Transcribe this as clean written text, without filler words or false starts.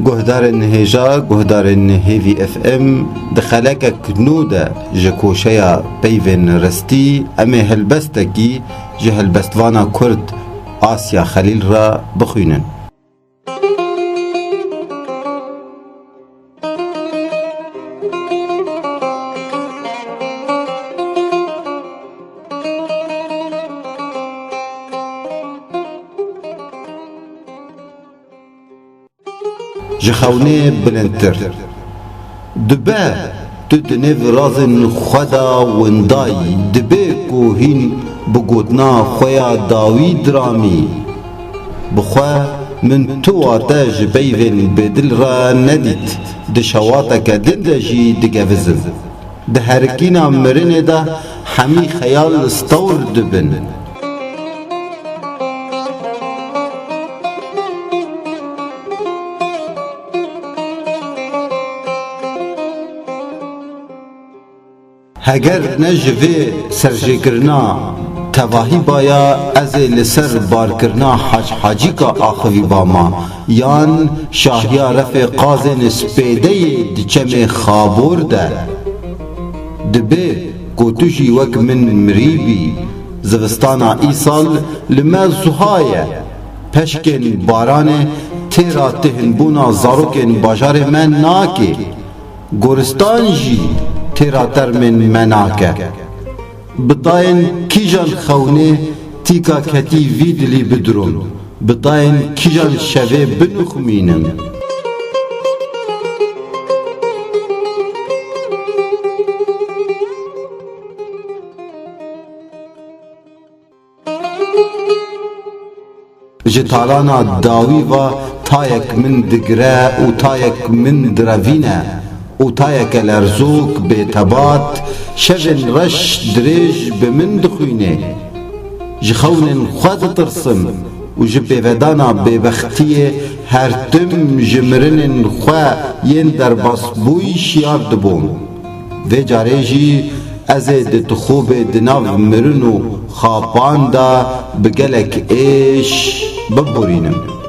گهدار نهیجا گهدار نهیوی اف ام دخلک کنوده جکوشه پیوین رستی امی هلبستکی جه هلبستوانا کرد آسیا خلیل را بخوینن. جخونه بلندتر دبه تو دنیو رازن خدا وندای دبه کو هین بگودنا خویا داوی درامی بخوا من تو واتا جبیون بدل را ندید دشواتا که دندجی دگوزن ده هرکینا مرنه ده همی خیال استور دبن. هگر نجوی سرجگرنا تواهی بایا از لسر بارکرنا حاجی کا آخوی باما یان شاهیا رف قازن سپیده دچم خابور ده دبه کوتوشی وک من مریبی زوستانا ایسال لما زهایه پشکن باران تیرا تهنبونا زاروکن باجار من ناکه گورستان جی تیرا تر من مناکه بطاین کیجان خونه تیکا کتی ویدلی بدرون بطاین کیجان شوه بنخمینم. جتالانا داوی و تایک من دگره و تایک من دروینه و تایک الارزوک بیتبات شجن رش دریج بمن دخوینه جخونن خود ترسم و جبیودانا ببختیه هر تم جمرنن خواه ین در باسبوی شیار دبون و جاریجی از دتخوب دناو مرنو خاپان دا بگلک ایش ببورینم.